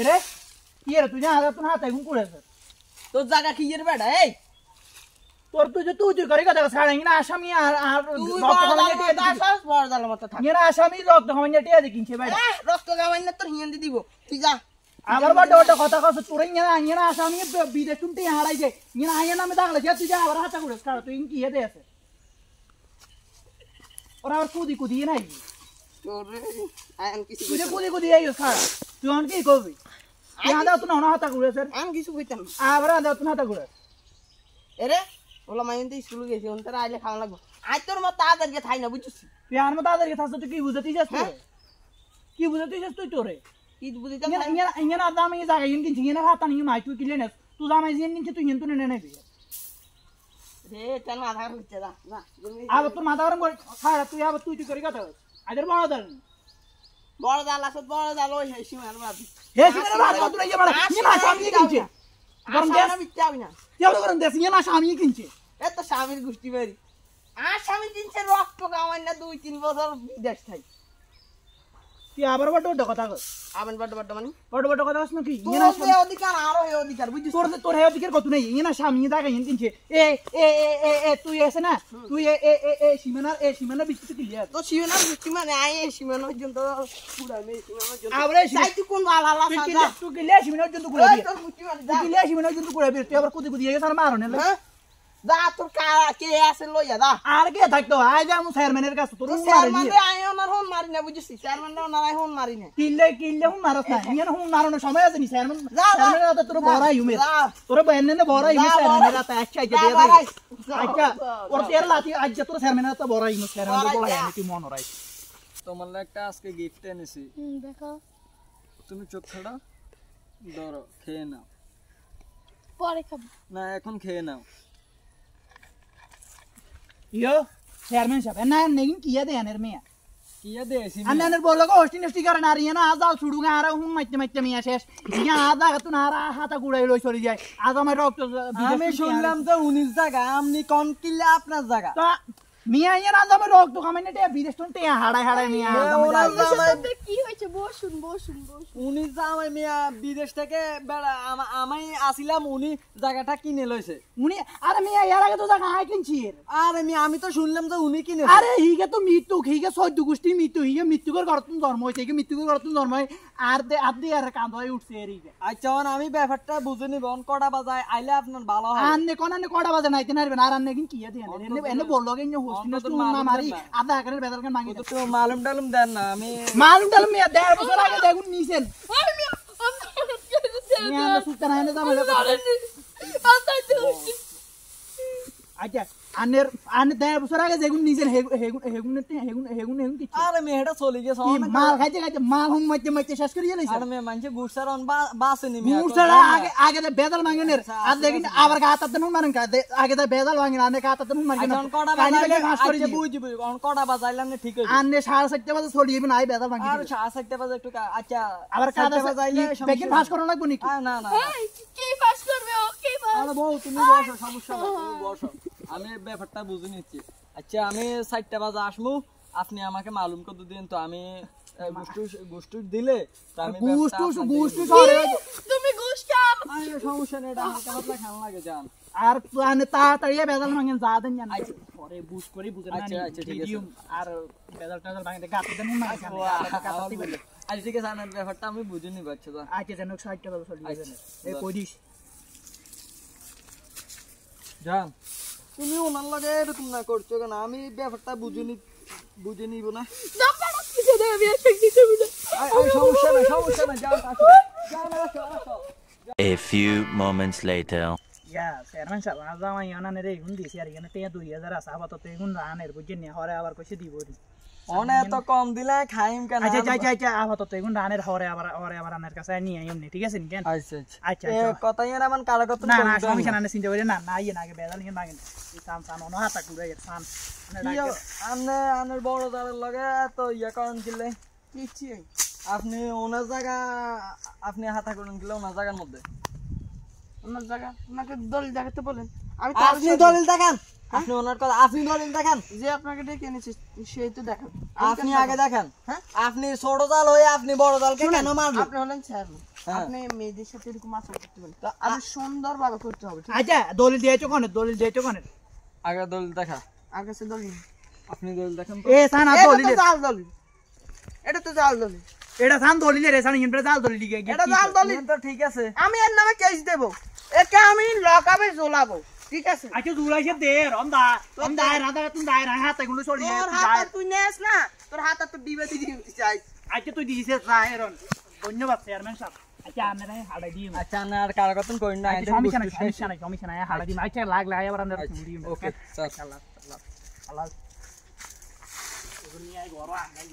এরে কি রে তুই জানা তোর হাতে গুন করেছ তোর জায়গা কি এর বেটা এই তোর তুই করে কথা ছাড়াই না আসামি আর তুই বড় জালের মতো থাক এরা আসামি রক্ত খাওয়াইয়া টিয়া দেখিনছে বেটা রক্ত গাওয়াইনা তোর হিন্দি দিব তুই যা আবার বড় কথা কস তোরে ইনা আসামি বিদেশ শুনতে হারাই যায় ইনা আইয়া নামে দাগলে যে তুই যা আবার হাতে করে ছাড় তুই কি হেদে আছে ওরা আর কুদি নাই তোরে আইন কিছু তুই কুদি আইও ছাড় তুই অন কি করবি আদা তো না হাতে করে স্যার আমি কিছু কইতাম আবার আদা তো হাতে করে এরে ওলা মাইনতে স্কুল গেছে ওনতার আইলে খাওয়া লাগবো আজ তোর মত তাদেরকে থাই না বুঝছিস তুই আর মত তাদেরকে থাকছ তুই কি বুঝাতিস তুই কি বুঝাতিস তুই তোরে কি বুঝিতাম ইনা আদা আমি জায়গা ইন কিনছি ইনা হাতা নি মাই তুই কিলেন তুই জামাই জিন কিনছি তুই হিন্তু নে নেবি রে তেন মাথা হচ্ছে না না আবার তোর মাথা গরম করে ছাড় তুই আবার তুই করে কথা আদের বড় দল বড় জাল আছে বড় জাল ওই হেসি মার বাদি হে সিমের বাদ কত রে বড় ইনা স্বামী কিনছে গরম দেশ না বিচ্চাবি না কেউ গরম দেশ ইনা স্বামী কিনছে এত স্বামীর গোষ্ঠী বাড়ি আর স্বামী কিনছে রক্ত গাওয়াই না 2-3 বছর বিদেশ থাই তুই আবার বড় কথা কর আবেন বড় মানে বড় কথা কস নাকি ইনা হে অধিকার আর হে অধিকার বুঝছিস তোর হে অধিকার কত নাই ইনা স্বামী জায়গা ইন কিনছে এ তুই এসে না তুই এ সীমানা বিস্কুট কিলিয়া তো সীমানা গোষ্ঠী মানে আই সীমানা পর্যন্ত পুরা মে সীমানা পর্যন্ত আবরে যাই তুই কোন বালা সাজা তুই কিলিয়া সীমানা পর্যন্ত কুড়াবি তোর মুটি মানে তুই কিলিয়া সীমানা পর্যন্ত কুড়াবি তুই আবার কুদি এসে আর মারো না হ্যাঁ দা তোর কে আছে লইয়া দা আর কে থাকতো আই যামু চেয়ারম্যানের কাছে তোর চেয়ারম্যান আই ওনার হন মারি না বুঝছিস চেয়ারম্যান ওনার আই হন মারি না কিল্লে হুন মারছ না ইয়া হুন মারনো সময় আছে নি চেয়ারম্যানের হাতে তোর বড়াই হুমে তোর বয়নে বড়াই হুমে চেয়ারম্যানের হাতে আচ্ছা আচ্ছা দে ভাই আচ্ছা ওর তের লাতি আজ তোর চেয়ারম্যানের হাতে বড়াই হুমে চেয়ারম্যানের বড়াই আমি তুই মন রাই তোমার একটা আজকে গিফট এনেছি দেখো তুমি চোখ ছাড়া ধরো খেয়ে নাও পরে খাবো না এখন খেয়ে নাও ইয়ো চেয়ারম্যান সাহেব না নেগিন কিয়া দে আনের মিয়া কিয়া দেছি আন্নানের বললো গো হোস্টি করে না রিয়া না আজাল ছুড়ুগা আর হুম মাইতে মিয়া শেষ ইয়া আদা তো না আর হাতা গুড়াই লই চলে যায় আজ আমার রক্ত আমি শুনলাম তো 19 জায়গা আপনি কোন কিল্লা আপনার জায়গা তো মিয়া ইয়া আজ আমার রক্ত কামাইনে তে বিদেশ তো হাড়াই মিয়া কি হয়েছে বসুন 19 জামাই মিয়া বিদেশ থেকে আমি আসিলাম উনি জায়গাটা কিনে লইছে উনি আরে মিয়া এর আগে তো জায়গা আই কিনছি আরে মিয়া আমি তো শুনলাম যে উনি কিনে আরে হিগে তো মৃত্যু হিগে 14 গোষ্ঠী মৃত্যু হিগে মৃত্যুকর গর্তন জন্ম হইছে হিগে মৃত্যুকর গর্তন জন্ম হয় আর আদি আর কাঁদ হয়ে উঠছে এরিগে আচ্ছা আমি ব্যাপারটা বুঝে নিব কটা বাজায় আইলে আপনার ভালো হয় আন্নে কোন আন্নে কটা বাজে নাইতে নারবেন আর আন্নে কিন কিয়া দেন এনে বললো গেন হোস্টিন না মারি আধা আকারের বেদালকে মাগি তো মালুম টালুম দেন না আমি মালুম টালুম মিয়া 1.5 বছর আগে দেখুন নিছেন মিয়া আমরা সুতা না এনে জামাই আচ্ছা আন্নের 1.5 বছর আগে যেগুন নিছেন হেগুন কি আরে মেয়েটা চলে গেছে মাল খাইতে মাল হুম মাইতে শেষ করে গেছে আরে মেয়ে মানছে গুছার বাসে নি মিয়া মুছড়া আগে বেদাল মাঙ্গনের আর দেখেন আবার গাতা দেন মারেন আগে বেদাল মাঙ্গেন আনে গাতা দেন মারেন এখন কটা বাজাইলে আচ্ছা বুঝিবি এখন কটা বাজাইলাম না ঠিক আছে আন্নে 7:30 বাজে ছড়িয়ে না আই বেদাল মাঙ্গি আর 7:30 বাজে একটু আচ্ছা আবার কাদা বাজাইলে বেকিন ফাঁস করো লাগবো নাকি না কি পাস করবে ওকে আরে বউ তুমি বসো সমস্যা নাই তুমি বসো আমি ব্যাপারটা বুঝে নিচ্ছি আচ্ছা আমি 7টা বাজে আসবো আপনি আমাকে মালুম করে দিন তো আমি গোষ্ঠী দিলে আমি গুষ্টু সরে তুমি ঘুষ খাও আরে সমস্যা নেই এটা হালকা পাতলা খাওয়া লাগে জান আর আনে তাড়াতাড়ি বেদাল মাঙ্গেন যা দেন জান পরে বুঝ করে বুঝেন না আচ্ছা ঠিক আছে আর বেদাল টাদাল ভাঙতে গাতা দেন মারেন কাটাতি বলে আচ্ছা ঠিক আছে আনার ব্যাপারটা আমি বুঝে নিব আচ্ছা আচ্ছা জানো 60টা বাজে ছড়িয়ে দেন এই কই দিস জান তুমি ওনার লগে এরকম না করছো কেন আমি ব্যাপারটা বুঝে নিব না দাঁড়া কিছু দেবে আমি একটা কিছু বুঝে সমস্যা না যাও আসো A few moments later. Yeah chairman সাহেব আজ আমার ইয়ানানে রে গুন দিছি আর এখানে 2000 আছে আপাতত এগুন রানের বুঝছেন না হরে আবার কইছে দিব রি ওনে এত কম দিলে খাইম কেন আচ্ছা আপাতত এগুন রানের হরে আবার আনের কাছে নিয়ে এমনি ঠিক আছে কেন আচ্ছা কথাই এর মান কাগজ না সমস্যা না চিন্তা করি না ইয়ে না আগে বেদাল নিয়ে মাগেন সান অন হাতা কুড়াই সান আনের বড় দাঁড়ের লগে তো ইয়া করেন কিলে কিচ্ছি আপনি ওনার জায়গা আপনি হাতা করেন কিলে ওনার জায়গার মধ্যে ওনার জায়গা ওনাকে দলিল দেখাতে বলেন আপনি দলিল দেখান আপনি ওনার কথা আপনি দলিল দেখেন, যে আপনাকে ডেকে এনেছি সেই তো দেখান। আপনি আগে দেখেন। হ্যাঁ? আপনি ছোট জাল হয়ে আপনি বড় জালকে কেন মারবেন? আপনি হলেন চেয়ারম্যান, হ্যাঁ। আপনি মেয়েদের সাথে এরকম আচরণ করতে পারেন, আপনি সুন্দরভাবে করতে হবে, ঠিক আছে? আচ্ছা দলিল দিয়েছো কোনে? দলিল দিয়েছো কোনে? আগে দলিল দেখা। আর কাছে দলিল আপনি দলিল দেখেন তো। এ সানা এটা দলিল, তো জাল দলিল, এটা তো জাল দলিল, এটা সান দলিল রে সান ইনপ্রে জাল দলিল দিকে এটা জাল দলিল। তো ঠিক আছে। আমি এর নামে কেস দেব, একে আমি লকআপে ঝোলাবো, ঠিক আছে? আচ্ছা জুলাইছে দে রন্দা রন্দা রাদা তুমি দায়রা হাতে গুলো চলি তোর হাত তুই নেস না, তোর হাত তুই ডিবে দিতে চাই। আচ্ছা তুই দিছিস না এরন। ধন্যবাদ চেয়ারম্যান সাহেব। আচ্ছা আমরা হাড়াই দিই। আচ্ছা না আর কার কথা কইন না, আচ্ছা সমস্যা নাই হাড়াই দিই। আচ্ছা লাগলে আবার আমরা দিই। Okay sir. আল্লাহ আল্লাহ আল্লাহ। এগুলো নিয়ে ঘর আনাই।